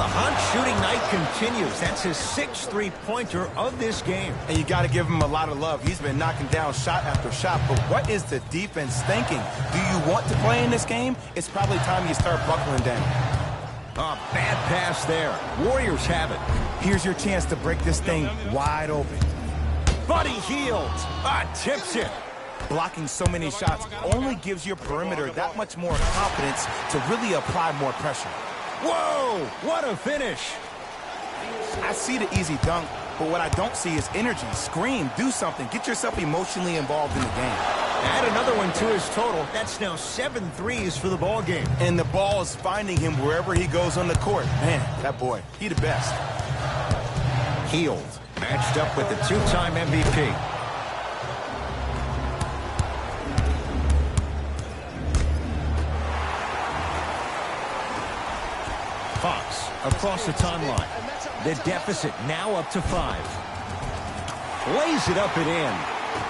the hot shooting night continues. That's his 6th three-pointer of this game. And you got to give him a lot of love. He's been knocking down shot after shot. But what is the defense thinking? Do you want to play in this game? It's probably time you start buckling down. A bad pass there. Warriors have it. Here's your chance to break this thing wide open. Buddy Hield tips it. Blocking so many shots only gives your perimeter that much more confidence to really apply more pressure. Whoa, what a finish. I see the easy dunk, but what I don't see is energy. Scream, do something. Get yourself emotionally involved in the game. Add another one to his total. That's now 7 threes for the ball game. And the ball is finding him wherever he goes on the court. Man, that boy, he the best. Hield matched up with the 2-time MVP. Fox across the timeline. The deficit now up to 5. Lays it up and in.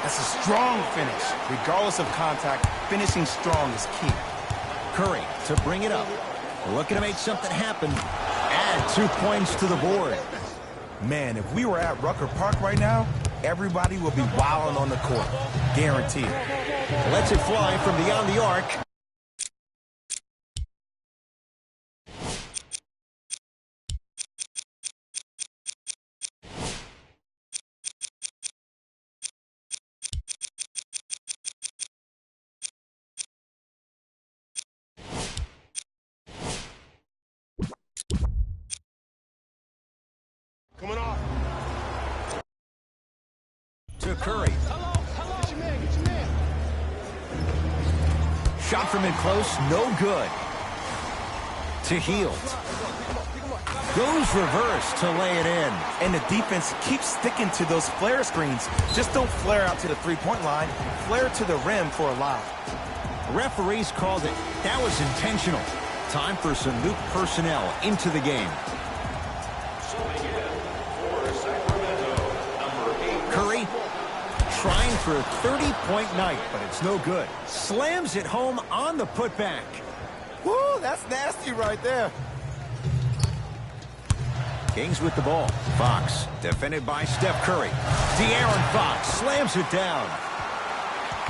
That's a strong finish. Regardless of contact, finishing strong is key. Curry to bring it up. Looking to make something happen. Add 2 points to the board. Man, if we were at Rucker Park right now, everybody would be wilding on the court. Guaranteed. Lets it fly from beyond the arc. Coming off. To Curry. Get your man. Shot from in close, no good. To Hield. Goes reverse to lay it in. And the defense keeps sticking to those flare screens. Just don't flare out to the three-point line. Flare to the rim for a lob. Referees called it. That was intentional. Time for some new personnel into the game. Curry trying for a 30-point night, but it's no good. Slams it home on the putback. Woo, that's nasty right there. Kings with the ball. Fox defended by Steph Curry. De'Aaron Fox slams it down.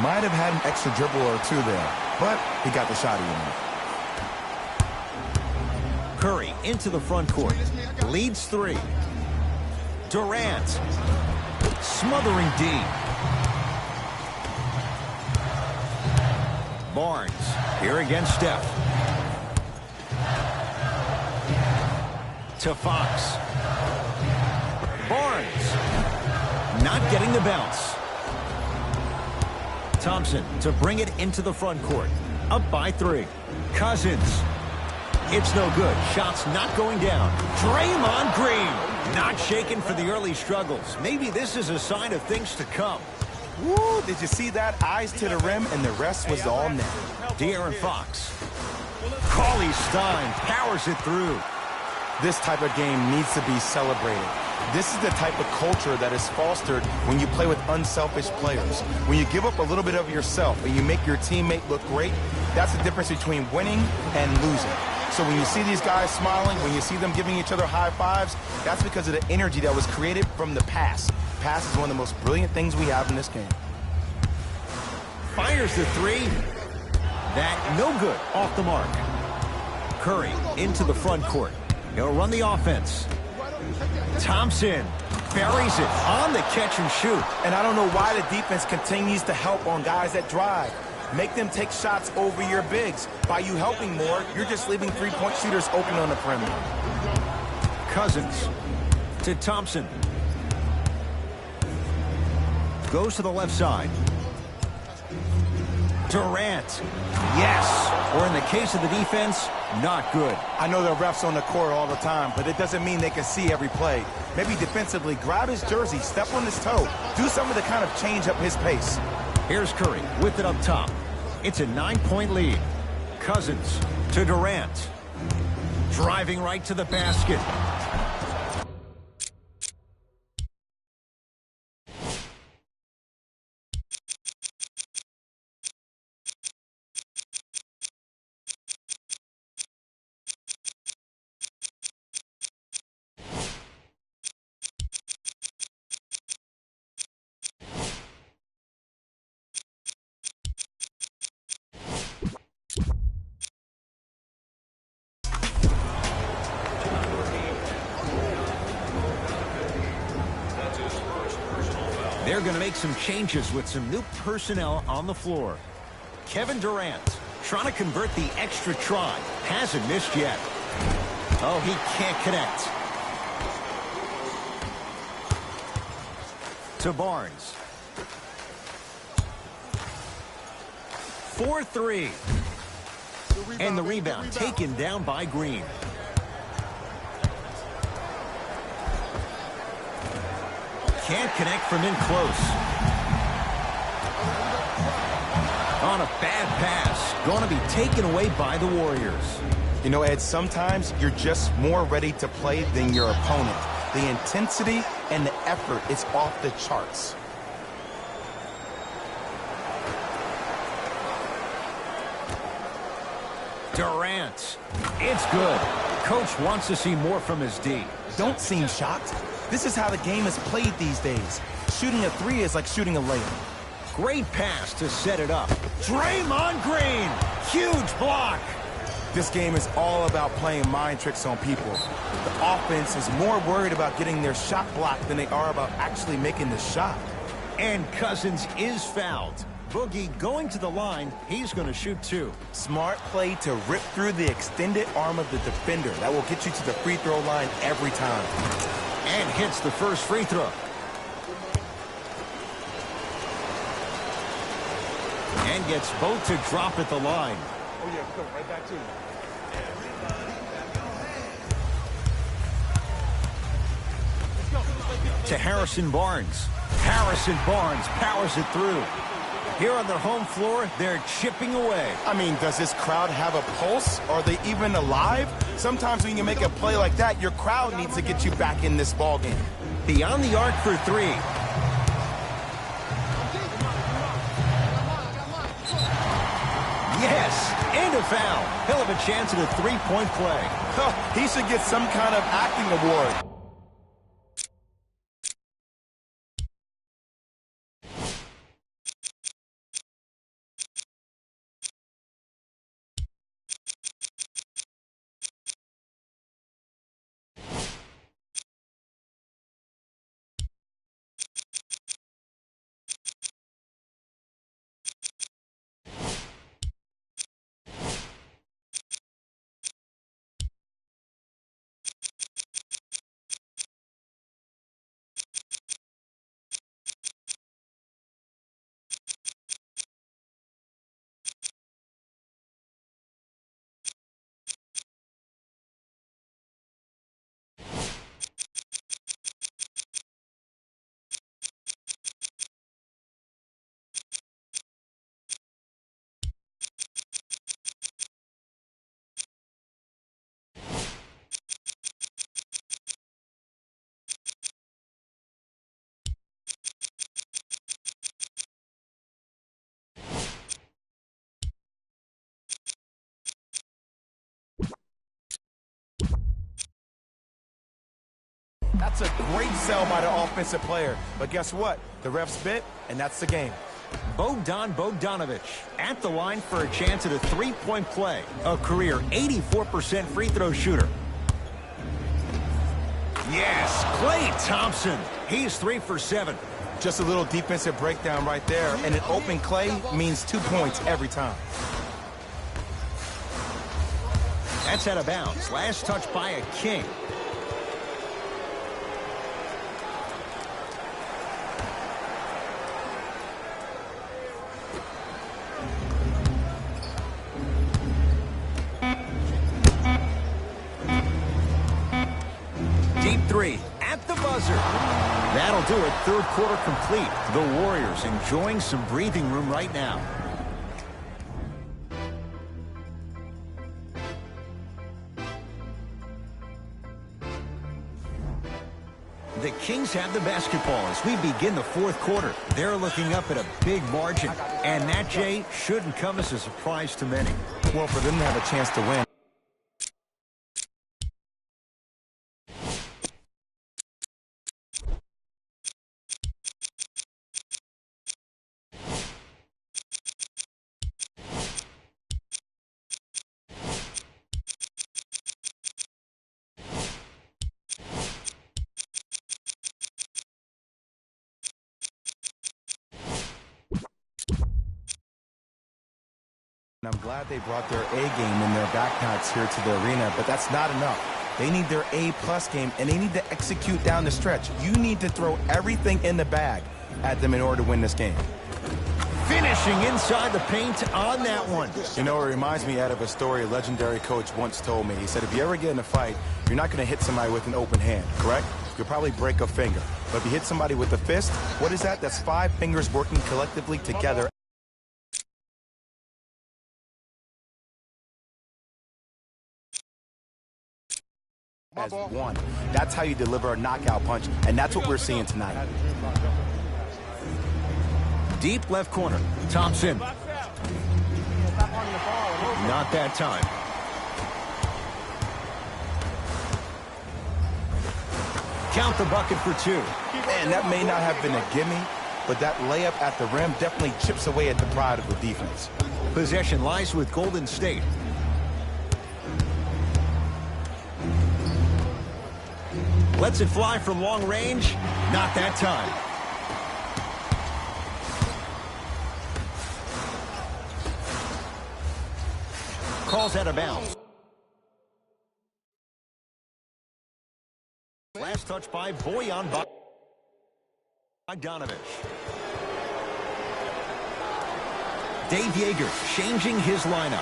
Might have had an extra dribble or two there, but he got the shot in. Curry into the front court. Leads 3. Durant. Smothering D. Barnes here against Steph. To Fox. Barnes not getting the bounce. Thompson to bring it into the front court. Up by 3. Cousins. It's no good. Shots not going down. Draymond Green. Not shaken for the early struggles. Maybe this is a sign of things to come. Woo, did you see that? Eyes to the rim, and the rest was all net. De'Aaron Fox. Cauley Stein powers it through. This type of game needs to be celebrated. This is the type of culture that is fostered when you play with unselfish players. When you give up a little bit of yourself and you make your teammate look great, that's the difference between winning and losing. So when you see these guys smiling, when you see them giving each other high fives, that's because of the energy that was created from the pass. Pass is one of the most brilliant things we have in this game. Fires the 3. That no good. Off the mark. Curry into the front court. He'll run the offense. Thompson buries it on the catch and shoot. And I don't know why the defense continues to help on guys that drive. Make them take shots over your bigs. By you helping more, you're just leaving three-point shooters open on the perimeter. Cousins to Thompson. Goes to the left side. Durant. Yes. Or in the case of the defense, not good. I know the refs on the court all the time, but it doesn't mean they can see every play. Maybe defensively, grab his jersey, step on his toe, do something to kind of change up his pace. Here's Curry with it up top. It's a 9-point lead. Cousins to Durant. Driving right to the basket. They're going to make some changes with some new personnel on the floor. Kevin Durant trying to convert the extra try. Hasn't missed yet. Oh, he can't connect. To Barnes. 4-3. And the rebound taken down by Green. Can't connect from in close. On a bad pass. Going to be taken away by the Warriors. You know, Ed, sometimes you're just more ready to play than your opponent. The intensity and the effort is off the charts. Durant. It's good. Coach wants to see more from his D. Don't seem shocked. This is how the game is played these days. Shooting a three is like shooting a layup. Great pass to set it up. Draymond Green. Huge block. This game is all about playing mind tricks on people. The offense is more worried about getting their shot blocked than they are about actually making the shot. And Cousins is fouled. Boogie going to the line. He's going to shoot two. Smart play to rip through the extended arm of the defender. That will get you to the free throw line every time. And hits the first free throw. And gets both to drop at the line. Oh, yeah, go right back to you. To Harrison Barnes. Harrison Barnes powers it through. Here on their home floor, they're chipping away. I mean, does this crowd have a pulse? Are they even alive? Sometimes when you make a play like that, your crowd needs to get you back in this ball game. Beyond the arc for three. Yes, and a foul. He'll have a chance at a three-point play. He should get some kind of acting award. That's a great sell by the offensive player. But guess what? The refs bit, and that's the game. Bogdan Bogdanovic at the line for a chance at a three-point play. A career 84% free throw shooter. Yes, Klay Thompson. He's 3 for 7. Just a little defensive breakdown right there, and an open Klay means 2 points every time. That's out of bounds. Last touch by a King. Deep three at the buzzer. That'll do it. Third quarter complete. The Warriors enjoying some breathing room right now. The Kings have the basketball as we begin the fourth quarter. They're looking up at a big margin. And that, Jay, shouldn't come as a surprise to many. Well, for them to have a chance to win. And I'm glad they brought their A game in their backpacks here to the arena, but that's not enough. They need their A-plus game, and they need to execute down the stretch. You need to throw everything in the bag at them in order to win this game. Finishing inside the paint on that one. You know, it reminds me out of a story a legendary coach once told me. He said, if you ever get in a fight, you're not going to hit somebody with an open hand, correct? You'll probably break a finger. But if you hit somebody with a fist, what is that? That's 5 fingers working collectively together as one. That's how you deliver a knockout punch, and that's what we're seeing tonight. Deep left corner, Thompson. Not that time. Count the bucket for 2. And that may not have been a gimme, but that layup at the rim definitely chips away at the pride of the defense. Possession lies with Golden State. Lets it fly from long range. Not that time. Calls out of bounds. Last touch by Bojan Bogdanovic. Dave Yeager changing his lineup.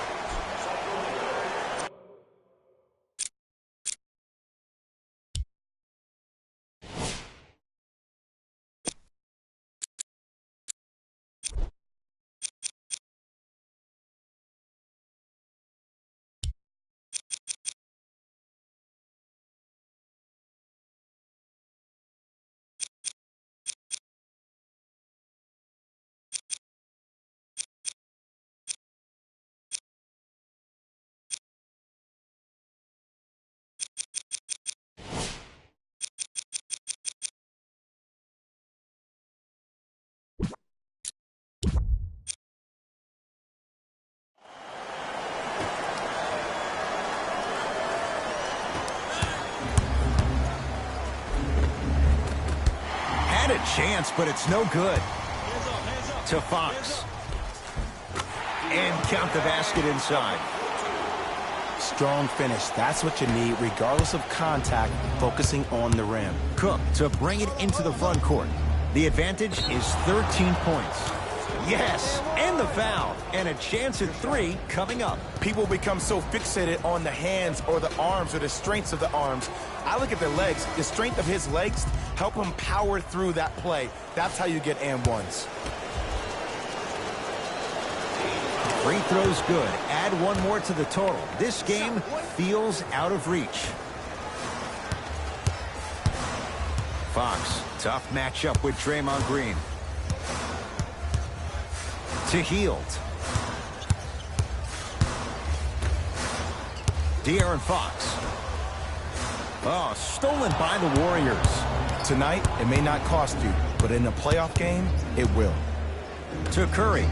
A chance, but it's no good. To Fox. And count the basket inside. Strong finish. That's what you need, regardless of contact, focusing on the rim. Cook to bring it into the front court. The advantage is 13 points. Yes, and the foul. And a chance at 3 coming up. People become so fixated on the hands or the arms or the strengths of the arms. I look at the legs. The strength of his legs help him power through that play. That's how you get and ones. Free throws good. Add 1 more to the total. This game feels out of reach. Fox, tough matchup with Draymond Green. To Hield. De'Aaron Fox. Oh, stolen by the Warriors. Tonight, it may not cost you, but in a playoff game, it will. To Curry.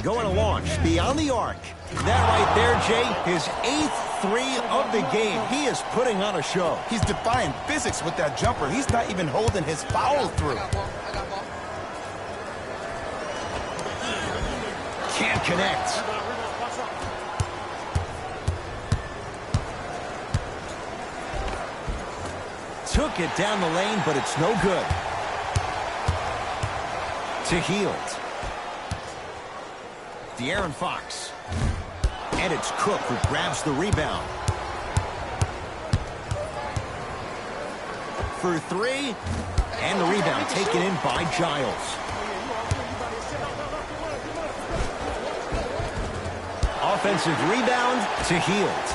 Going to launch beyond the arc. That right there, Jay, his 8th 3 of the game. He is putting on a show. He's defying physics with that jumper. He's not even holding his foul through. Can't connect. Took it down the lane, but it's no good. To Hield. De'Aaron Fox. And it's Cook who grabs the rebound. For 3. And the rebound taken in by Giles. Offensive rebound to Hield.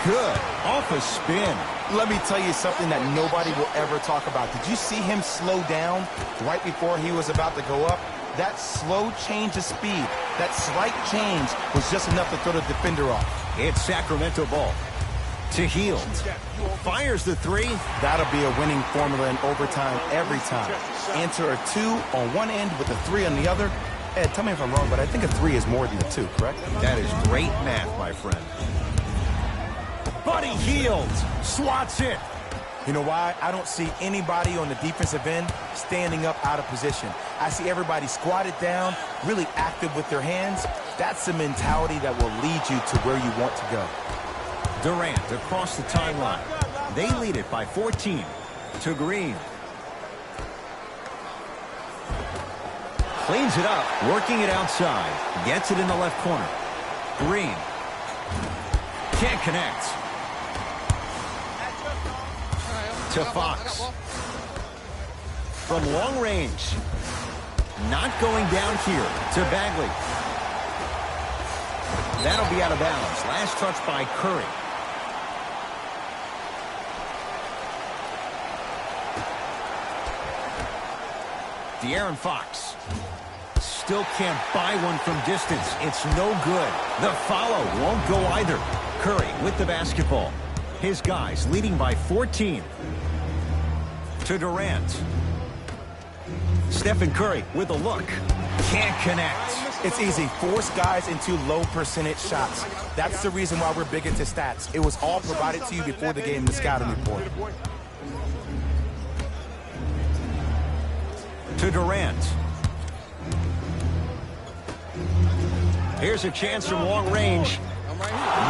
Good. Off a spin. Let me tell you something that nobody will ever talk about. Did you see him slow down right before he was about to go up? That slow change of speed, that slight change was just enough to throw the defender off. It's Sacramento ball. To Hield. Fires the 3. That'll be a winning formula in overtime every time. Answer a 2 on one end with a 3 on the other. Ed, tell me if I'm wrong, but I think a 3 is more than a 2, correct? That is great math, my friend. Buddy Hield swats it. You know why? I don't see anybody on the defensive end standing up out of position. I see everybody squatted down, really active with their hands. That's the mentality that will lead you to where you want to go. Durant across the timeline. They lead it by 14 to Green. Cleans it up, working it outside. Gets it in the left corner. Green. Can't connect. To Fox. From long range. Not going down here to Bagley. That'll be out of bounds. Last touch by Curry. De'Aaron Fox. Still can't buy one from distance. It's no good. The follow won't go either. Curry with the basketball. His guys leading by 14. To Durant. Stephen Curry with a look. Can't connect. It's easy. Force guys into low percentage shots. That's the reason why we're big into stats. It was all provided to you before the game in the scouting report. To Durant. Here's a chance from long range.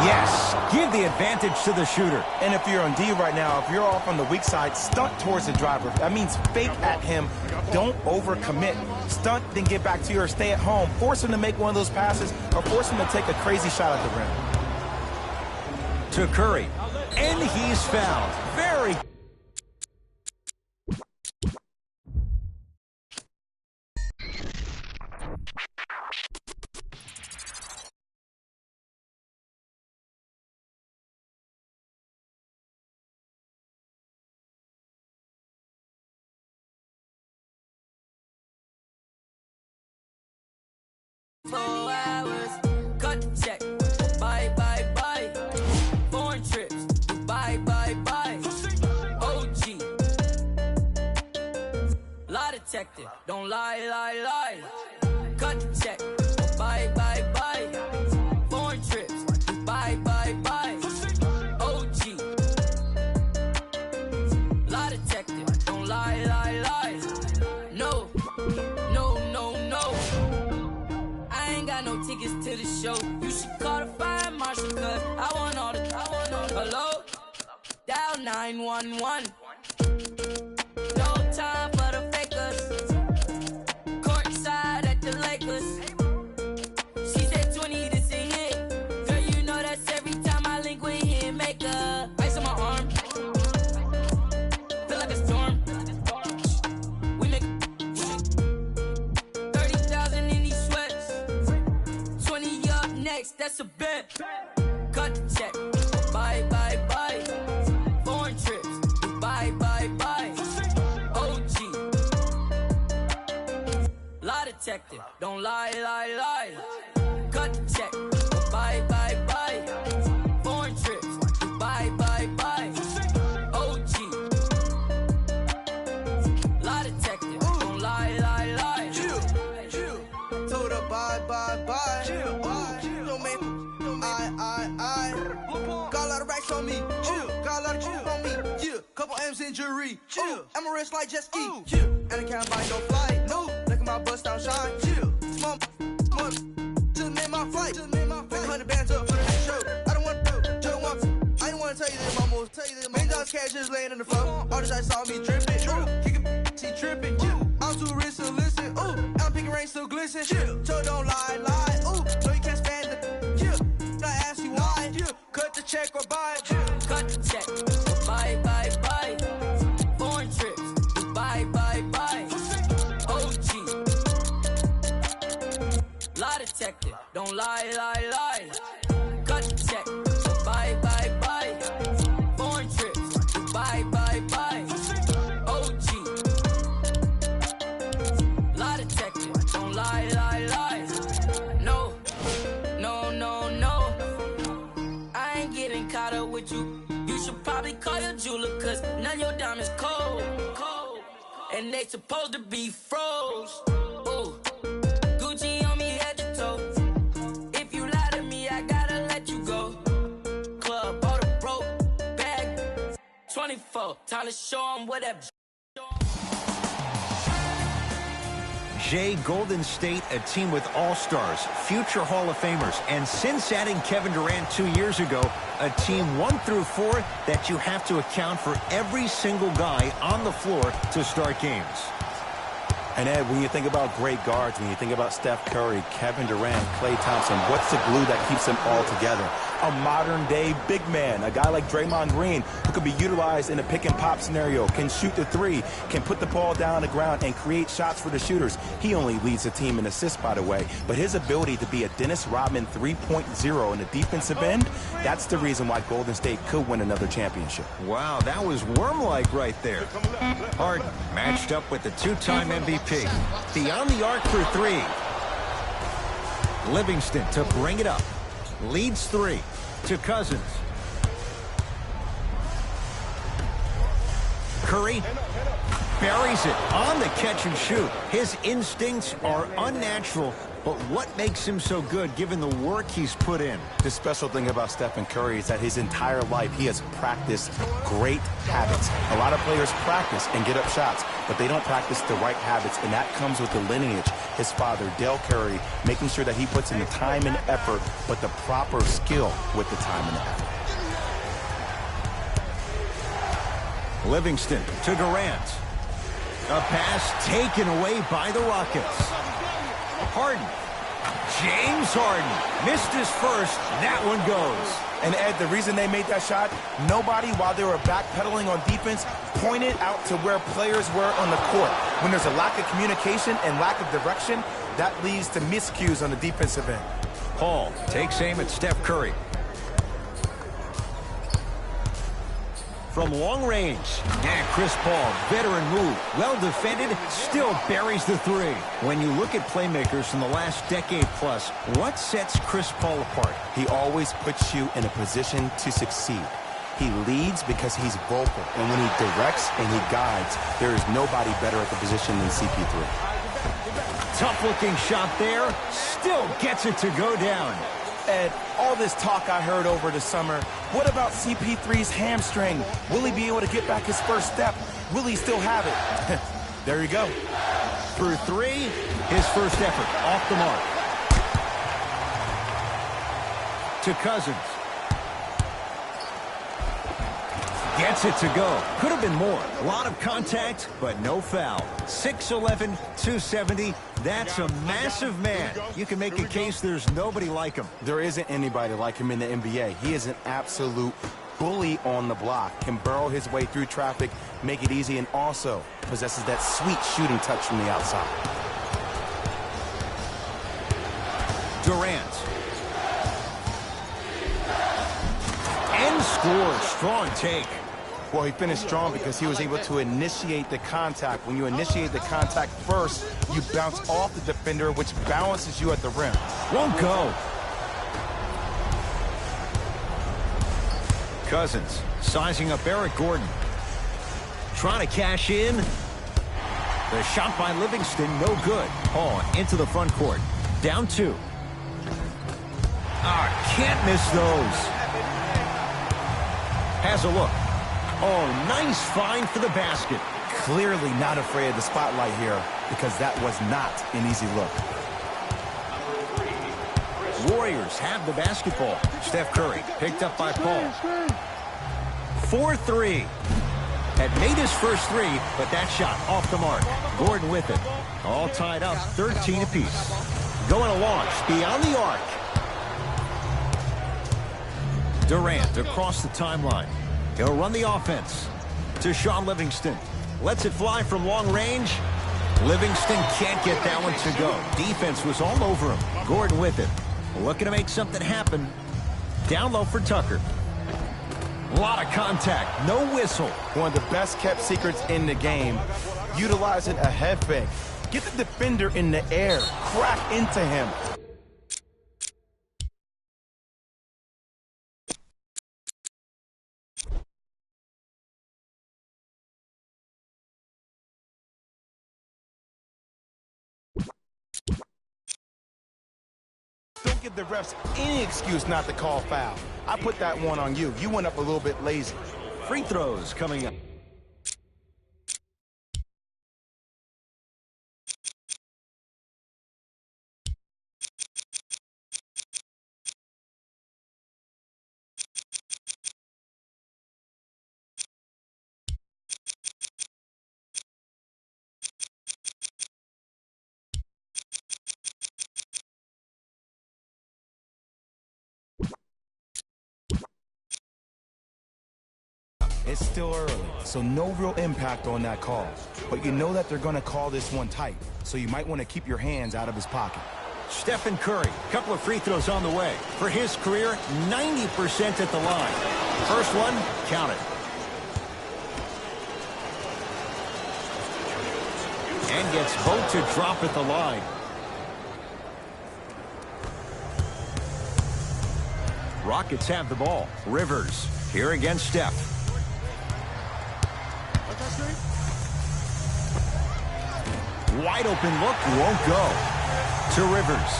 Yes, give the advantage to the shooter. And if you're on D right now, if you're off on the weak side, stunt towards the driver. That means fake at him. Don't overcommit. Stunt, then get back to you or stay at home. Force him to make one of those passes or force him to take a crazy shot at the rim. To Curry. And he's fouled. Very cut the check, bye, bye, bye. Foreign trips, bye, bye, bye. OG, lie detector, don't lie, lie, lie. Cut the check, bye, bye, bye. Foreign trips, bye, bye, bye. OG, lie detector, don't lie, lie, lie. No, no, no, no. Got no tickets to the show. You should call the fire marshal, cause I want all the hello? Dial 911. No time for the fakers. Courtside at the Lakers. She said 20 to see it. Girl, you know that's every time I link with him. Make a ice on my arm. Feel like a storm. We make 30,000 in these sweats. 20 up next, that's a bet. Cut the check, bye, bye, bye. Foreign trips, bye, bye, bye. OG, lie detector, don't lie, lie, lie. Cut the check, bye, bye, bye. Foreign trips, bye, bye, bye. OG, lie detector, don't lie, lie, lie. Told her bye, bye, bye. Got a lot of racks on me. Got a lot of chill on me. Yeah. Couple M's in jewelry. I'm a wrist like jet ski. And I can't buy no flight. No. Look at my bust down shine. Small. Just made my flight. Make 100 bands up for the next show. I don't want to. Just want to. I don't want to tell you this, mama. $1 cash just laying in the floor. All this I saw me dripping. Kicking, she tripping. I'm too rich to listen. I'm picking rain still glisten. So don't lie, lie. So you can't stand it. I ask you why. Cut the check or buy it. Cut the check, bye, bye, bye. Foreign trips, bye, bye, bye. OG, lie detector, don't lie, lie, lie. Cut the check, bye, bye, bye. Foreign trips, bye, bye, bye. OG, lie detector, don't lie, lie, lie. No, no, no, no. I ain't getting caught up with you. You should probably call your jeweler, cause none of your diamonds cold. And they supposed to be froze. Ooh. Gucci on me head to toe. If you lie to me, I gotta let you go. Club, bought a broke bag. 24, time to show 'em what that. Jay, Golden State, a team with all-stars, future Hall of Famers, and since adding Kevin Durant 2 years ago, a team 1 through 4 that you have to account for every single guy on the floor to start games. And Ed, when you think about great guards, when you think about Steph Curry, Kevin Durant, Klay Thompson, what's the glue that keeps them all together? A modern-day big man, a guy like Draymond Green, who can be utilized in a pick-and-pop scenario, can shoot the three, can put the ball down on the ground and create shots for the shooters. He only leads the team in assists, by the way, but his ability to be a Dennis Rodman 3.0 in the defensive end, that's the reason why Golden State could win another championship. Wow, that was worm-like right there. Harden matched up with the two-time MVP. Beyond the arc for three. Livingston to bring it up. Leads 3 to Cousins. Curry buries it on the catch and shoot. His instincts are unnatural, but what makes him so good given the work he's put in? The special thing about Stephen Curry is that his entire life he has practiced great habits. A lot of players practice and get up shots, but they don't practice the right habits, and that comes with the lineage. His father, Dell Curry, making sure that he puts in the time and effort, but the proper skill with the time and effort. Livingston to Durant. A pass taken away by the Rockets. Harden. James Harden missed his first. That one goes. And Ed, the reason they made that shot, nobody, while they were backpedaling on defense, pointed out to where players were on the court. When there's a lack of communication and lack of direction, that leads to miscues on the defensive end. Paul takes aim at Steph Curry. From long range. And Chris Paul, veteran move. Well defended, still buries the three. When you look at playmakers from the last decade plus, what sets Chris Paul apart? He always puts you in a position to succeed. He leads because he's vocal. And when he directs and he guides, there is nobody better at the position than CP3. Tough-looking shot there. Still gets it to go down. Ed, all this talk I heard over the summer, what about CP3's hamstring? Will he be able to get back his first step? Will he still have it? There you go. Through three, his first effort off the mark. To Cousins. Gets it to go. Could have been more. A lot of contact, but no foul. 6'11", 270. That's a massive man. You can make a case there's nobody like him. There isn't anybody like him in the NBA. He is an absolute bully on the block. Can burrow his way through traffic, make it easy, and also possesses that sweet shooting touch from the outside. Durant. And scores. Strong take. Well, he finished strong because he was able to initiate the contact. When you initiate the contact first, you bounce off the defender, which balances you at the rim. Won't go. Cousins sizing up Eric Gordon. Trying to cash in. The shot by Livingston, no good. Paul into the front court. Down 2. Can't miss those. Has a look. Oh, nice find for the basket. Clearly not afraid of the spotlight here because that was not an easy look. Warriors have the basketball. Steph Curry picked up by Paul. 4-3. Had made his first three, but that shot off the mark. Gordon with it. All tied up, 13 apiece. Going to launch beyond the arc. Durant across the timeline. He'll run the offense to Shaun Livingston. Lets it fly from long range. Livingston can't get that one to go. Defense was all over him. Gordon with it. Looking to make something happen. Down low for Tucker. A lot of contact. No whistle. One of the best kept secrets in the game. Utilizing a head fake. Get the defender in the air. Crack into him. Don't give the refs any excuse not to call foul. I put that one on you. You went up a little bit lazy. Free throws coming up. It's still early, so no real impact on that call. But you know that they're going to call this one tight, so you might want to keep your hands out of his pocket. Stephen Curry, a couple of free throws on the way. For his career, 90% at the line. First one, count it. And gets both to drop at the line. Rockets have the ball. Rivers here against Steph. Wide open look, won't go. To Rivers.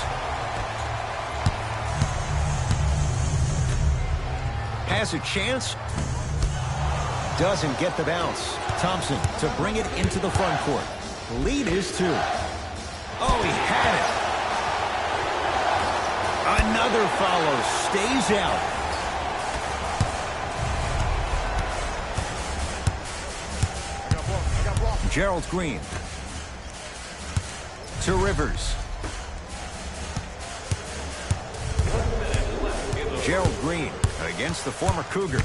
Has a chance. Doesn't get the bounce. Thompson to bring it into the front court. Lead is 2. Oh, he had it. Another follow. Stays out. Gerald Green. To Rivers. Gerald Green against the former Cougar.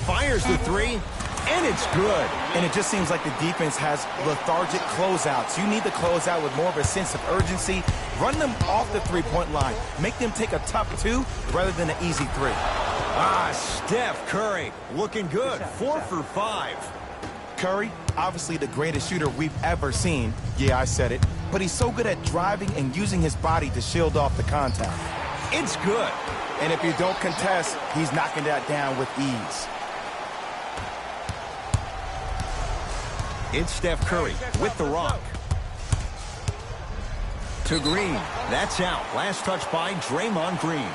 Fires the 3, and it's good. And it just seems like the defense has lethargic closeouts. You need to close out with more of a sense of urgency. Run them off the three-point line. Make them take a tough 2 rather than an easy 3. Steph Curry looking good. 4 for 5. Curry, obviously the greatest shooter we've ever seen. Yeah, I said it. But he's so good at driving and using his body to shield off the contact. It's good. And if you don't contest, he's knocking that down with ease. It's Steph Curry with the rock. To Green. That's out. Last touch by Draymond Green.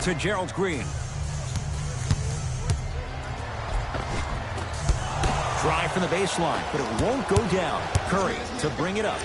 To Gerald Green. Drive from the baseline, but it won't go down. Curry to bring it up.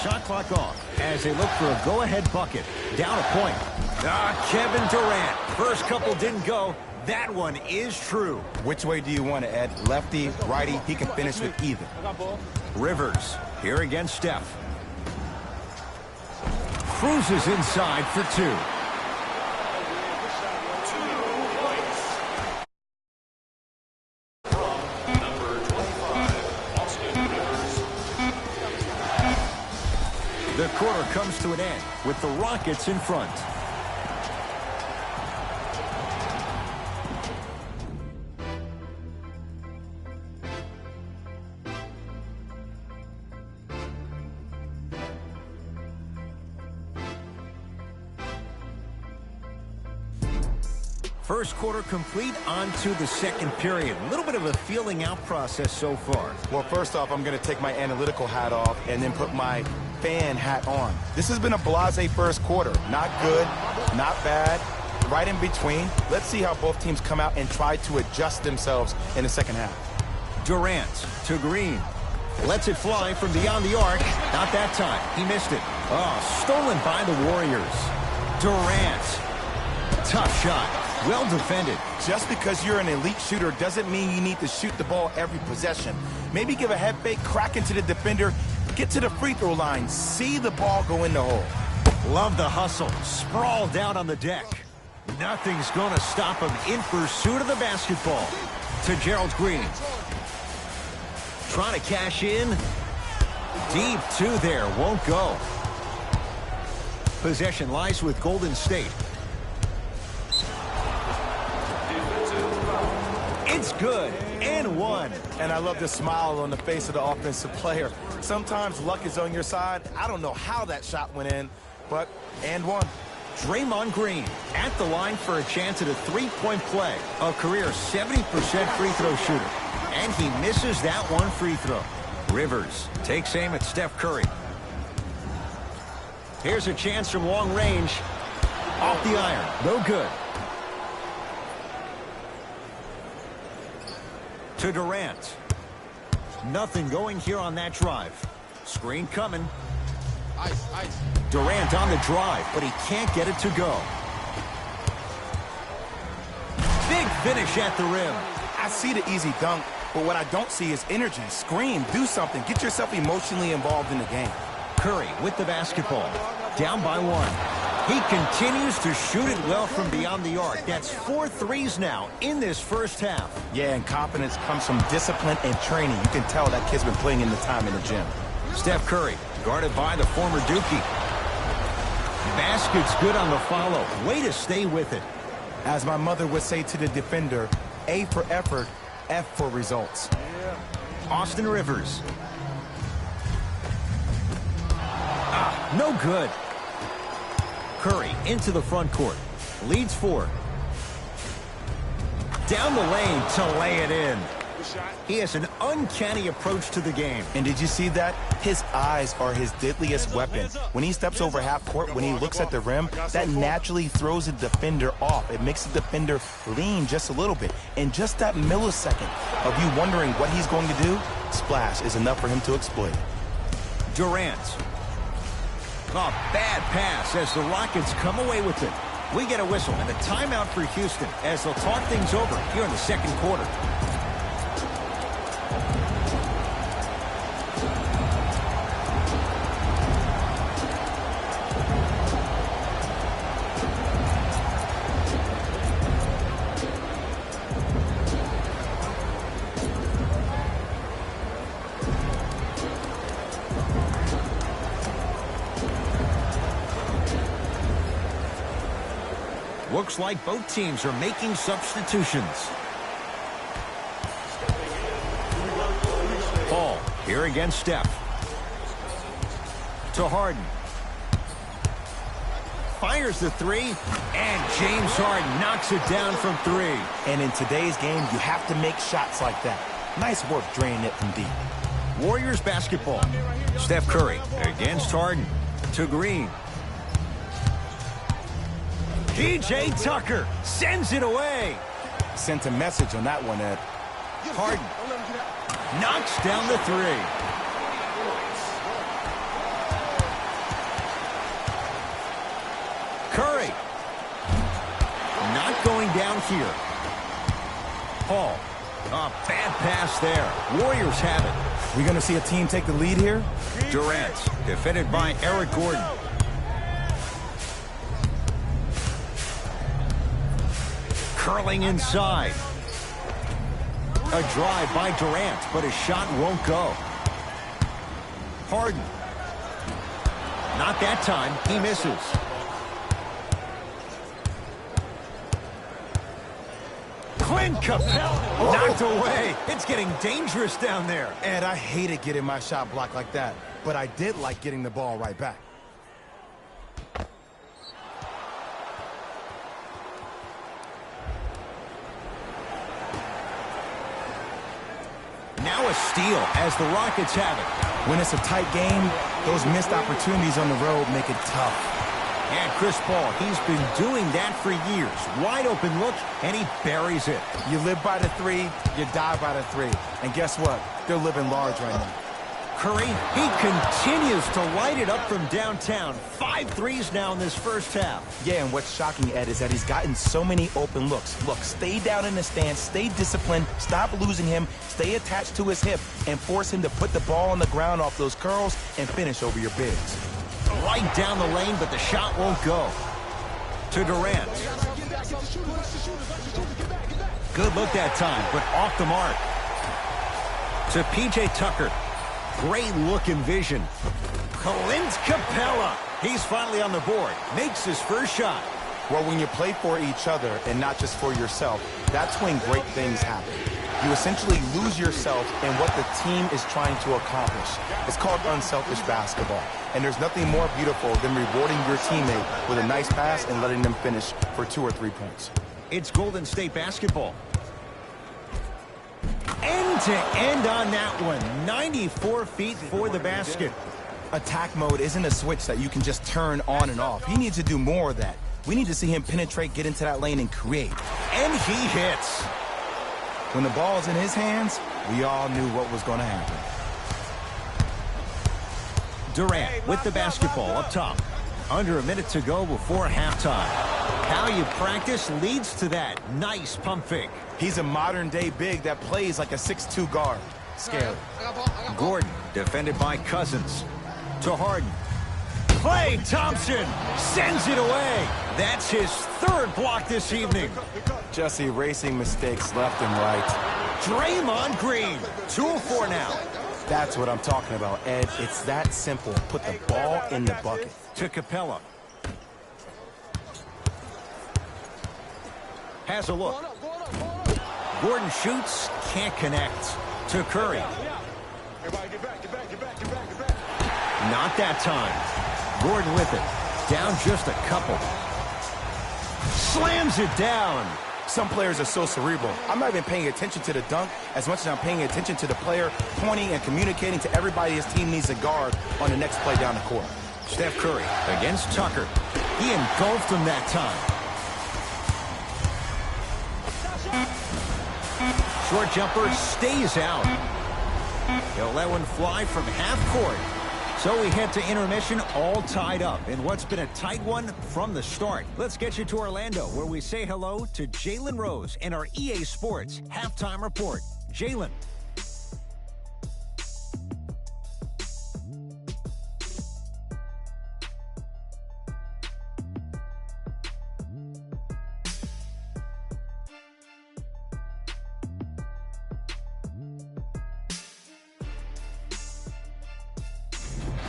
Shot clock off as they look for a go-ahead bucket. Down a point. Kevin Durant. First couple didn't go. That one is true. Which way do you want it, Ed? Lefty, righty? He can finish with either. Rivers here against Steph. Cruises inside for 2. The quarter comes to an end with the Rockets in front. First quarter complete, on to the second period. A little bit of a feeling out process so far. Well, first off, I'm going to take my analytical hat off and then put my fan hat on. This has been a blasé first quarter. Not good, not bad, right in between. Let's see how both teams come out and try to adjust themselves in the second half. Durant to Green. Lets it fly from beyond the arc. Not that time. He missed it. Oh, stolen by the Warriors. Durant. Tough shot. Well defended. Just because you're an elite shooter doesn't mean you need to shoot the ball every possession. Maybe give a head fake, crack into the defender, get to the free throw line, see the ball go in the hole. Love the hustle. Sprawled out on the deck. Nothing's going to stop him in pursuit of the basketball. To Gerald Green. Trying to cash in. Deep two there. Won't go. Possession lies with Golden State. It's good. And one. And I love the smile on the face of the offensive player. Sometimes luck is on your side. I don't know how that shot went in, but and one. Draymond Green at the line for a chance at a three-point play. A career 70% free throw shooter. And he misses that one free throw. Rivers takes aim at Steph Curry. Here's a chance from long range. Off the iron. No good. To Durant. Nothing going here on that drive. Screen coming. Ice. Durant on the drive, but he can't get it to go. Big finish at the rim. I see the easy dunk, but what I don't see is energy. Scream, do something. Get yourself emotionally involved in the game. Curry with the basketball. Down by one. He continues to shoot it well from beyond the arc. That's 4 threes now in this first half. Yeah, and confidence comes from discipline and training. You can tell that kid's been putting in the time in the gym. Steph Curry, guarded by the former Dookie. Basket's good on the follow. Way to stay with it. As my mother would say to the defender, A for effort, F for results. Austin Rivers. No good. Curry into the front court. Leads 4. Down the lane to lay it in. He has an uncanny approach to the game. And did you see that? His eyes are his deadliest weapon. When he steps over half court, when he looks at the rim, that naturally throws the defender off. It makes the defender lean just a little bit. And just that millisecond of you wondering what he's going to do, splash is enough for him to exploit. Durant. A bad pass as the Rockets come away with it. We get a whistle and a timeout for Houston as they'll talk things over here in the second quarter. Looks like both teams are making substitutions. Paul here against Steph. To Harden. Fires the three, and James Harden knocks it down from 3. And in today's game, you have to make shots like that. Nice work draining it from deep. Warriors basketball. Steph Curry against Harden. To Green. P.J. Tucker sends it away. Sent a message on that one, Ed. Harden knocks down the 3. Curry not going down here. Paul, a bad pass there. Warriors have it. We're going to see a team take the lead here. Durant defended by Eric Gordon. Curling inside. A drive by Durant, but his shot won't go. Harden. Not that time. He misses. Clint Capella knocked away. It's getting dangerous down there. Ed, I hated getting my shot blocked like that, but I did like getting the ball right back. Now a steal as the Rockets have it. When it's a tight game, those missed opportunities on the road make it tough. And Chris Paul, he's been doing that for years. Wide open look, and he buries it. You live by the three, you die by the three. And guess what? They're living large right now. Curry, he continues to light it up from downtown. 5 threes now in this first half. Yeah, and what's shocking, Ed, is that he's gotten so many open looks. Look, stay down in the stance, stay disciplined, stop losing him, stay attached to his hip, and force him to put the ball on the ground off those curls and finish over your bigs. Right down the lane, but the shot won't go. To Durant. Good look that time, but off the mark. To P.J. Tucker. Great look and vision. Clint Capella. He's finally on the board. Makes his first shot. Well, when you play for each other and not just for yourself, that's when great things happen. You essentially lose yourself in what the team is trying to accomplish. It's called unselfish basketball. And there's nothing more beautiful than rewarding your teammate with a nice pass and letting them finish for 2 or 3 points. It's Golden State basketball. End to end on that one. 94 feet for the basket. Attack mode isn't a switch that you can just turn on and off. He needs to do more of that. We need to see him penetrate, get into that lane, and create. And he hits. When the ball's in his hands, we all knew what was going to happen. Durant with the basketball up top. Under a minute to go before halftime. How you practice leads to that. Nice pump fake. He's a modern-day big that plays like a 6'2 guard. Scary. Gordon, defended by Cousins. To Harden. Klay Thompson sends it away. That's his 3rd block this evening. Just erasing mistakes left and right. Draymond Green, 2 of 4 now. That's what I'm talking about, Ed. It's that simple. Put the ball in the bucket. To Capella. Has a look. Gordon shoots, can't connect. To Curry. Not that time. Gordon with it. Down just a couple. Slams it down. Some players are so cerebral. I'm not even paying attention to the dunk as much as I'm paying attention to the player pointing and communicating to everybody his team needs a guard on the next play down the court. Steph Curry against Tucker. He engulfed him that time. Short jumper stays out. He'll let one fly from half court. So we head to intermission all tied up in what's been a tight one from the start. Let's get you to Orlando, where we say hello to Jalen Rose in our EA Sports Halftime Report. Jalen.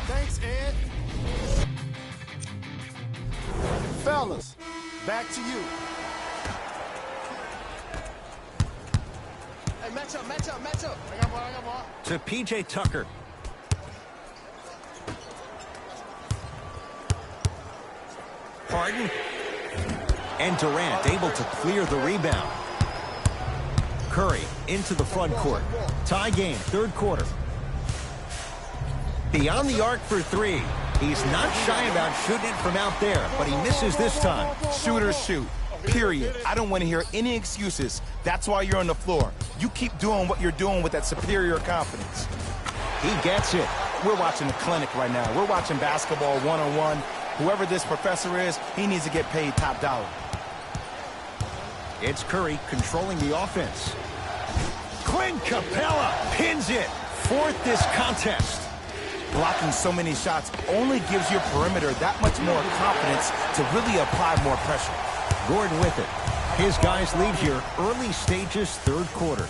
Thanks, Ed. Fellas, back to you. Hey, match up, match up, match up. I got more. To P.J. Tucker. Harden. And Durant able to clear the rebound. Curry into the front court. Tie game, 3rd quarter. Beyond the arc for 3. He's not shy about shooting it from out there, but he misses this time. Shooters shoot. Period. I don't want to hear any excuses. That's why you're on the floor. You keep doing what you're doing with that superior confidence. He gets it. We're watching a clinic right now. We're watching basketball one-on-one. Whoever this professor is, he needs to get paid top dollar. It's Curry controlling the offense. Clint Capella pins it. 4th this contest. Blocking so many shots only gives your perimeter that much more confidence to really apply more pressure. Gordon with it. His guys lead here early stages, 3rd quarter.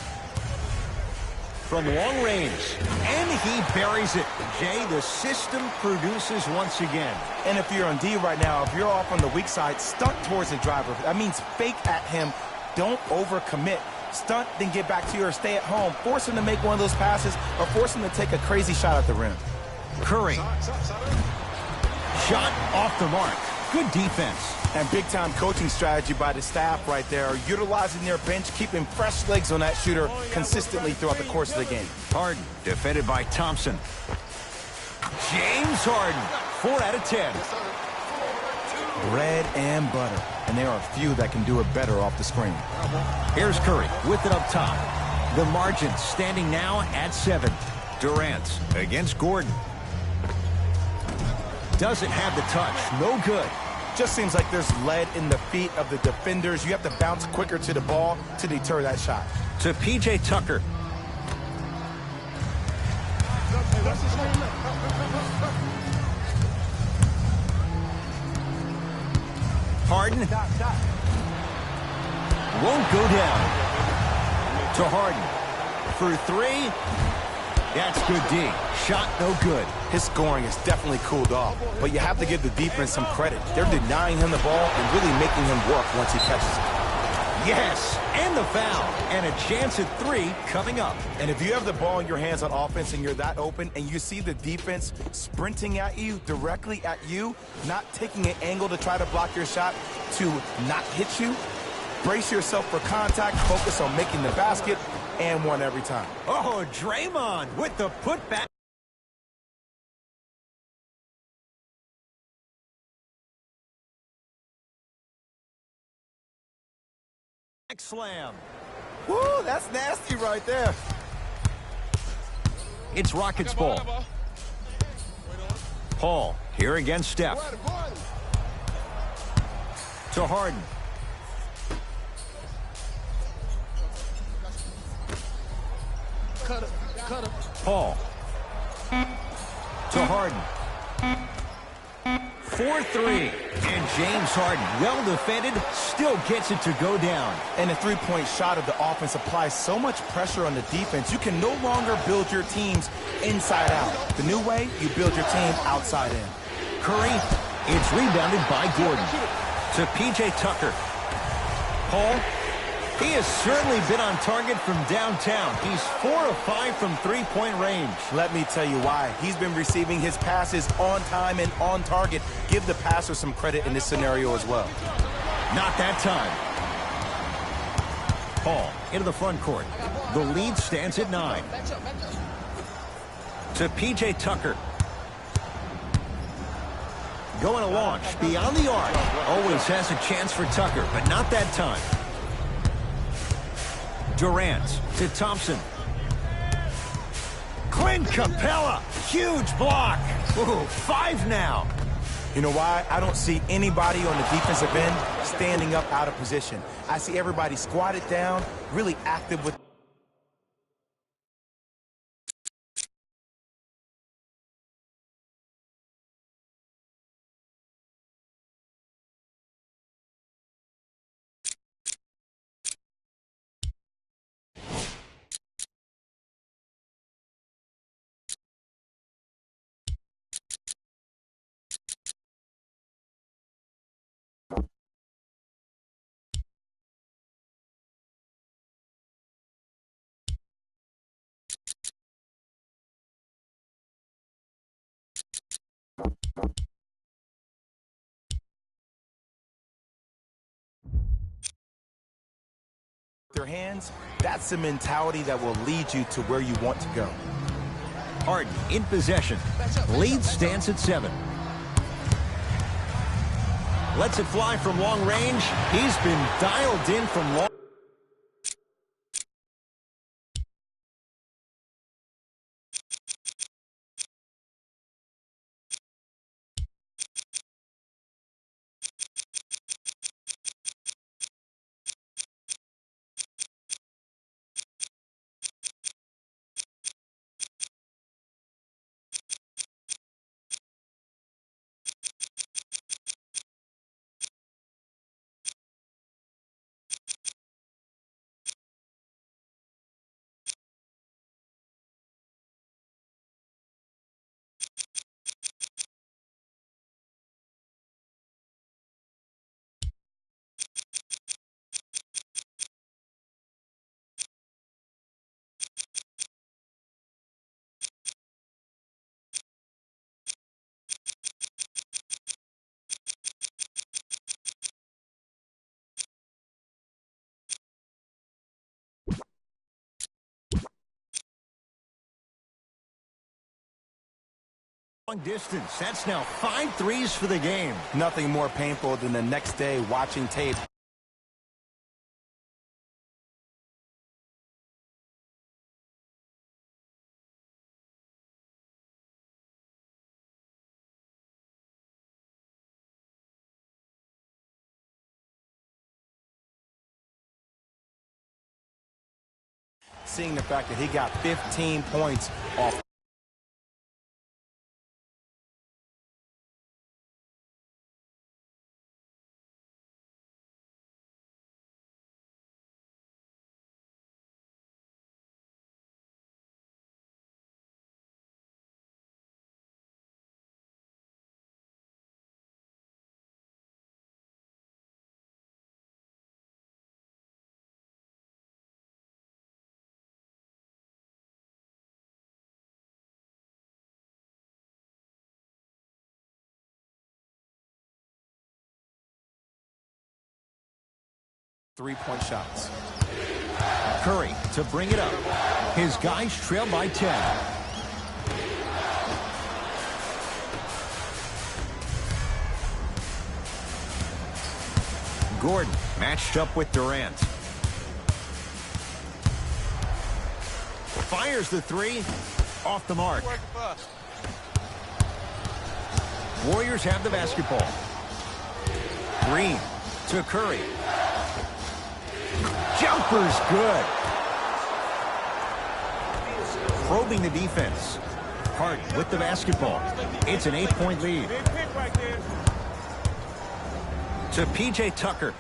From long range, and he buries it. Jay, the system produces once again. And if you're on D right now, if you're off on the weak side, stunt towards the driver. That means fake at him. Don't overcommit. Stunt, then get back to your stay at home. Force him to make one of those passes or force him to take a crazy shot at the rim. Curry. Shot off the mark. Good defense. And big-time coaching strategy by the staff right there, utilizing their bench, keeping fresh legs on that shooter consistently throughout the course of the game. Harden, defended by Thompson. James Harden, 4 out of 10. Bread and butter. And there are a few that can do it better off the screen. Here's Curry with it up top. The margin standing now at 7. Durant against Gordon. Doesn't have the touch. No good. Just seems like there's lead in the feet of the defenders. You have to bounce quicker to the ball to deter that shot. To P.J. Tucker. Harden. Won't go down. To Harden. For 3. That's good D. Shot no good. His scoring is definitely cooled off, but you have to give the defense some credit. They're denying him the ball and really making him work once he catches it. Yes, and the foul. And a chance at 3 coming up. And if you have the ball in your hands on offense and you're that open and you see the defense sprinting at you, directly at you, not taking an angle to try to block your shot to not hit you, brace yourself for contact, focus on making the basket, and one every time. Oh, Draymond with the putback. Slam. Woo, that's nasty right there. It's Rockets ball. Paul here against Steph. To Harden. Paul. To Harden. 4-3. And James Harden, well defended, still gets it to go down. And the three-point shot of the offense applies so much pressure on the defense, you can no longer build your teams inside out. The new way, you build your team outside in. Curry, it's rebounded by Gordon. To P.J. Tucker. Paul, he has certainly been on target from downtown. He's 4 of 5 from three-point range. Let me tell you why. He's been receiving his passes on time and on target. Give the passer some credit in this scenario as well. Not that time. Paul into the front court. The lead stands at 9. To P.J. Tucker. Going to launch beyond the arc. Always has a chance for Tucker, but not that time. Durant to Thompson. Clint Capella. Huge block. Ooh, 5 now. You know why? I don't see anybody on the defensive end standing up out of position. I see everybody squatted down, really active with their hands. That's the mentality that will lead you to where you want to go. Harden in possession. Lead stands at 7. Lets it fly from long range. He's been dialed in from long. Long distance. That's now 5 threes for the game. Nothing more painful than the next day watching tape. Seeing the fact that he got 15 points off. Three-point shots. Curry to bring it up. His guys trail by 10. Gordon matched up with Durant. Fires the three. Off the mark. Warriors have the basketball. Green to Curry. Jumper's good. Probing the defense. Harden with the basketball. It's an 8-point lead. To P.J. Tucker.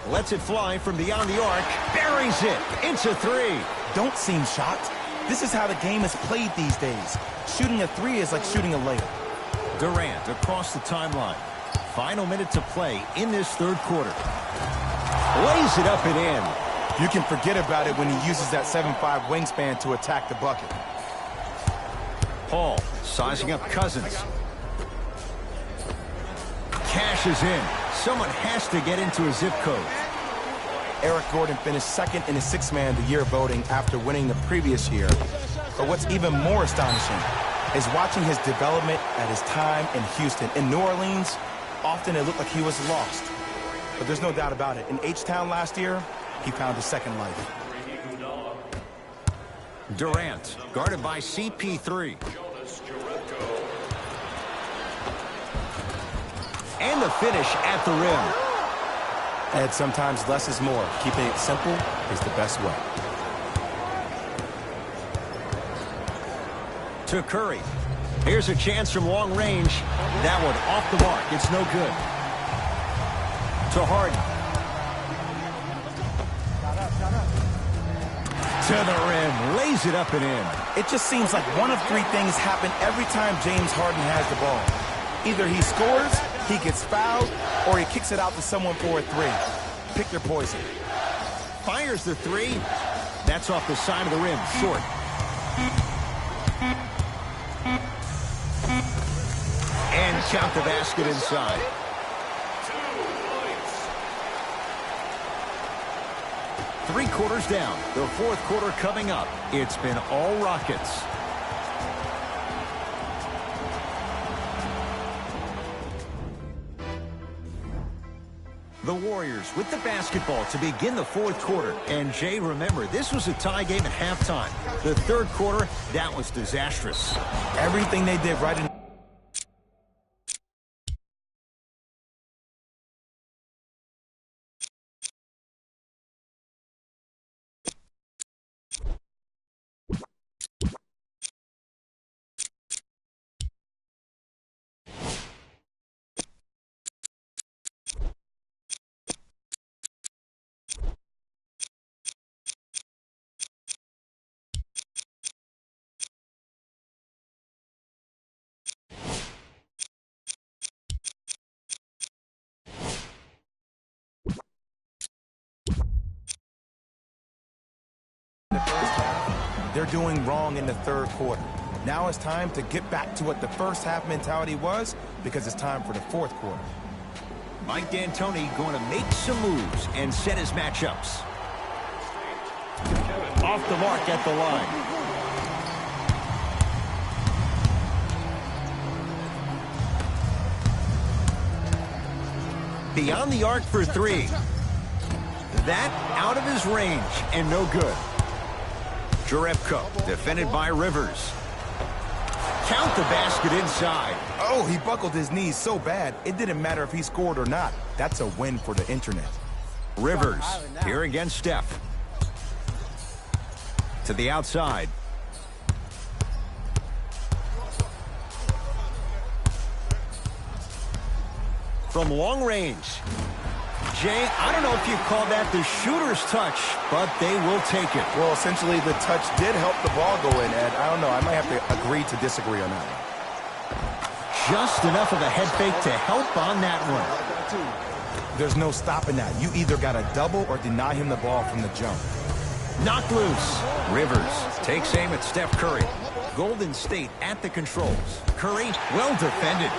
Lets it fly from beyond the arc. Buries it. It's a three. Don't seem shocked. This is how the game is played these days. Shooting a three is like shooting a layup. Durant across the timeline. Final minute to play in this third quarter. Lays it up and in. You can forget about it when he uses that 7'5" wingspan to attack the bucket. Paul sizing up Cousins. Cashes in. Someone has to get into a zip code. Eric Gordon finished second in the Sixth Man of the Year voting after winning the previous year. But what's even more astonishing is watching his development at his time in Houston. In New Orleans, often it looked like he was lost. But there's no doubt about it. In H-Town last year, he found a second life. Durant, guarded by CP3. And the finish at the rim. And sometimes less is more. Keeping it simple is the best way. To Curry. Here's a chance from long range. That one off the mark. It's no good. To Harden. To the rim. Lays it up and in. It just seems like one of three things happen every time James Harden has the ball. Either he scores, he gets fouled, or he kicks it out to someone for a three. Pick your poison. Fires the three. That's off the side of the rim. Short. And count the basket inside. 3 quarters down. The fourth quarter coming up. It's been all Rockets. The Warriors with the basketball to begin the fourth quarter. And Jay, remember, this was a tie game at halftime. The third quarter, that was disastrous. Everything they did right in they're doing wrong in the third quarter. Now it's time to get back to what the first half mentality was, because it's time for the fourth quarter. Mike D'Antoni going to make some moves and set his matchups. Off the mark at the line. Beyond the arc for three. That out of his range and no good. Jerebko defended by Rivers. Count the basket inside. Oh, he buckled his knees so bad, it didn't matter if he scored or not. That's a win for the internet. Rivers here against Steph. To the outside. From long range. Jay, I don't know if you call that the shooter's touch, but they will take it. Well, essentially, the touch did help the ball go in, Ed. I don't know. I might have to agree to disagree on that one. Just enough of a head fake to help on that one. There's no stopping that. You either got to double or deny him the ball from the jump. Knocked loose. Rivers takes aim at Steph Curry. Golden State at the controls. Curry, well defended.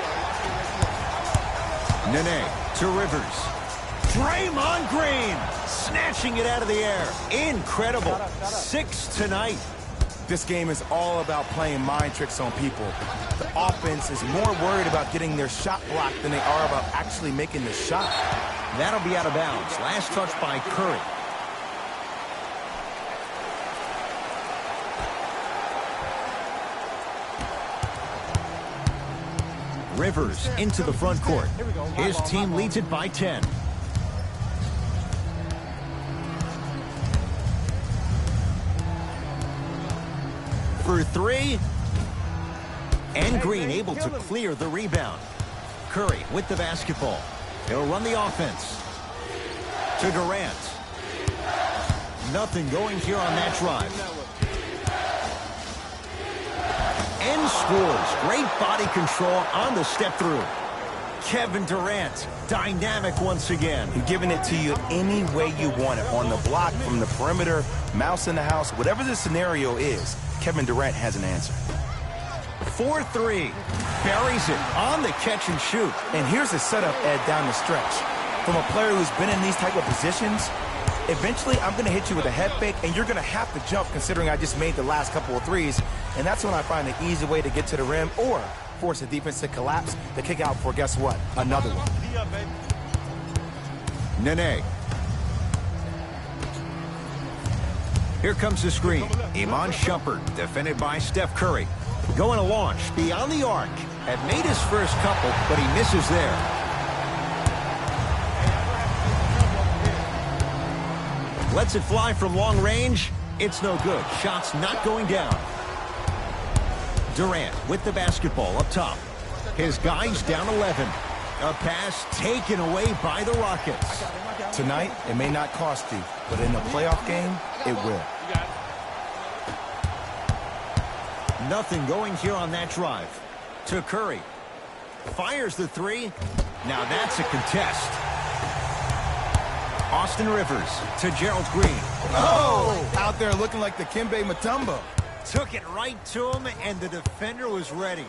Nene to Rivers. Draymond Green snatching it out of the air. Incredible. 6 tonight. This game is all about playing mind tricks on people. The offense is more worried about getting their shot blocked than they are about actually making the shot. That'll be out of bounds. Last touch by Curry. Rivers into the front court. His team leads it by 10. For three. And Green able to clear the rebound. Curry with the basketball. He'll run the offense. To Durant. Nothing going here on that drive. And scores. Great body control on the step through. Kevin Durant, dynamic once again. And giving it to you any way you want it. On the block, from the perimeter, mouse in the house, whatever the scenario is, Kevin Durant has an answer. 4-3. Buries it on the catch and shoot. And here's the setup, Ed, down the stretch. From a player who's been in these type of positions, eventually I'm going to hit you with a head fake, and you're going to have to jump considering I just made the last couple of threes. And that's when I find an easy way to get to the rim or force the defense to collapse to kick out for, guess what, another one. Nene. Here comes the screen. Iman Shumpert, defended by Steph Curry. Going to launch beyond the arc. Had made his first couple, but he misses there. Lets it fly from long range. It's no good. Shots not going down. Durant with the basketball up top. His guy's down 11. A pass taken away by the Rockets. Tonight, it may not cost you, but in the playoff game, it will. Nothing going here on that drive. To Curry. Fires the three. Now that's a contest. Austin Rivers to Gerald Green. Oh! Out there looking like the Kimbe Mutombo. Took it right to him, and the defender was ready.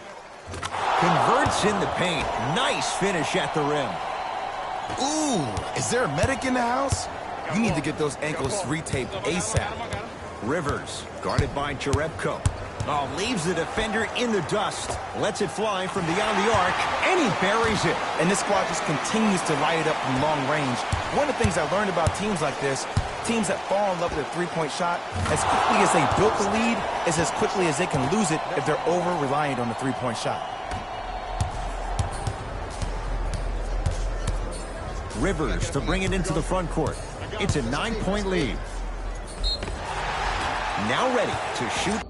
Converts in the paint. Nice finish at the rim. Ooh, is there a medic in the house? You need to get those ankles retaped ASAP. Rivers, guarded by Jerebko. Oh, leaves the defender in the dust. Lets it fly from beyond the arc, and he buries it. And this squad just continues to light it up from long range. One of the things I learned about teams like this, teams that fall in love with a three-point shot, as quickly as they built the lead, is as quickly as they can lose it if they're over-reliant on the three-point shot. Rivers to bring it into the front court. It's a 9-point lead. Now ready to shoot.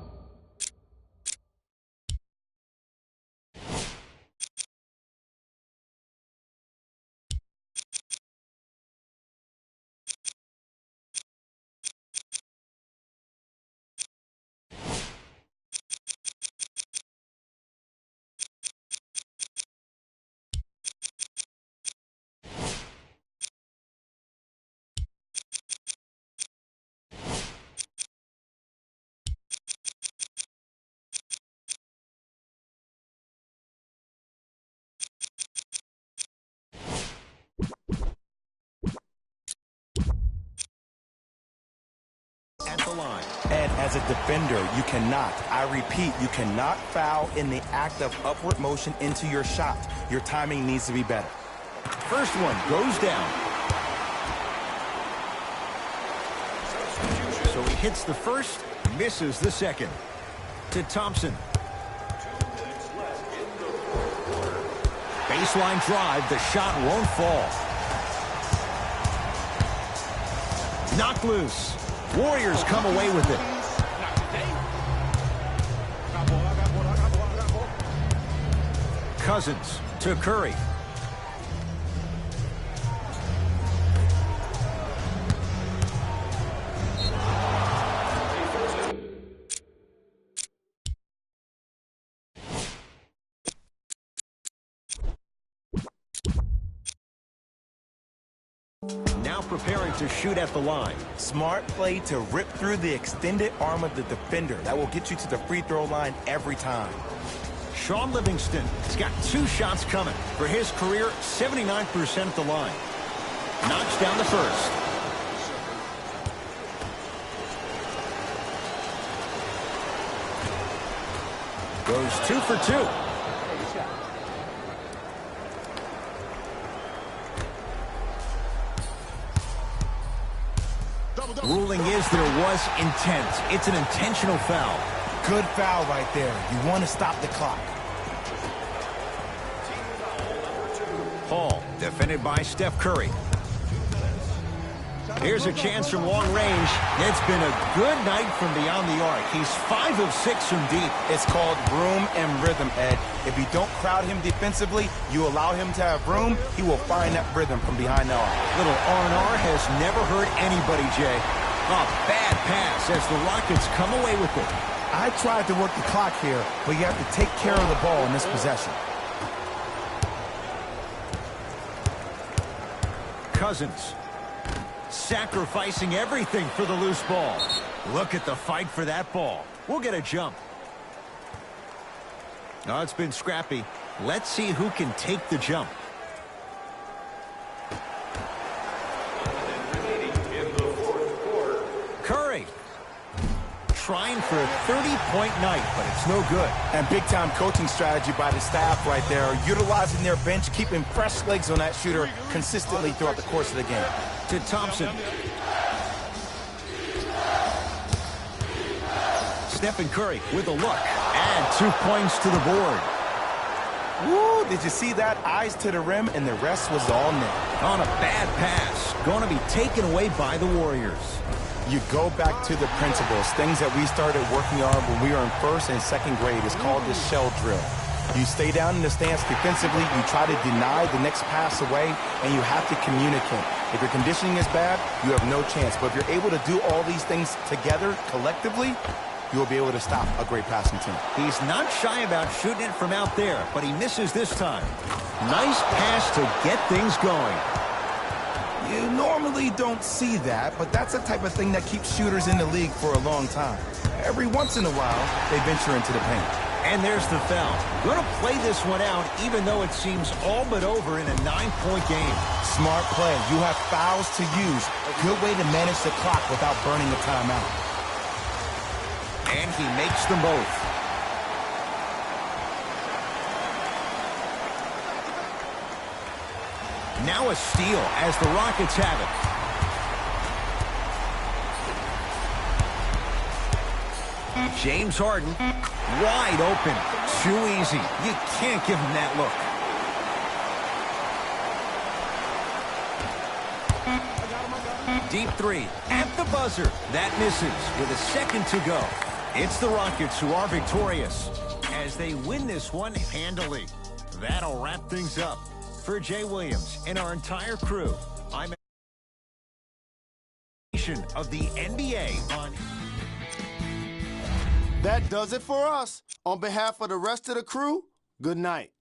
At the line. And as a defender, you cannot, I repeat, you cannot foul in the act of upward motion into your shot. Your timing needs to be better. First one goes down. So he hits the first, misses the second. To Thompson. Baseline drive, the shot won't fall. Knocked loose. Warriors come away with it. Cousins to Curry. Now preparing to shoot at the line. Smart play to rip through the extended arm of the defender. That will get you to the free throw line every time. Shaun Livingston has got 2 shots coming. For his career, 79% at the line. Knocks down the first. Goes 2 for 2. Ruling is there was intent. It's an intentional foul. Good foul right there. You want to stop the clock. Hall, defended by Steph Curry. Here's a chance from long range. It's been a good night from beyond the arc. He's 5 of 6 from deep. It's called room and rhythm, Ed. If you don't crowd him defensively, you allow him to have room, he will find that rhythm from behind the arc. Little R&R has never hurt anybody, Jay. A bad pass as the Rockets come away with it. I tried to work the clock here, but you have to take care of the ball in this possession. Cousins sacrificing everything for the loose ball. Look at the fight for that ball. We'll get a jump. Oh, it's been scrappy. Let's see who can take the jump. Curry trying for a 30-point night, but it's no good. And big-time coaching strategy by the staff right there, utilizing their bench, keeping fresh legs on that shooter consistently throughout the course of the game. To Thompson. Stephen Curry with a look. And 2 points to the board. Woo, did you see that? Eyes to the rim, and the rest was all net. On a bad pass. Going to be taken away by the Warriors. You go back to the principles, things that we started working on when we were in 1st and 2nd grade. It's called the shell drill. You stay down in the stance defensively, you try to deny the next pass away, and you have to communicate. If your conditioning is bad, you have no chance. But if you're able to do all these things together, collectively, you'll be able to stop a great passing team. He's not shy about shooting it from out there, but he misses this time. Nice pass to get things going. You normally don't see that, but that's the type of thing that keeps shooters in the league for a long time. Every once in a while, they venture into the paint. And there's the foul. Going to play this one out, even though it seems all but over in a 9-point game. Smart play. You have fouls to use. A good way to manage the clock without burning the timeout. And he makes them both. Now a steal as the Rockets have it. James Harden, wide open. Too easy. You can't give him that look. Deep 3 at the buzzer. That misses with a second to go. It's the Rockets who are victorious as they win this one handily. That'll wrap things up. For Jay Williams and our entire crew, I'm of the NBA on. That does it for us. On behalf of the rest of the crew, good night.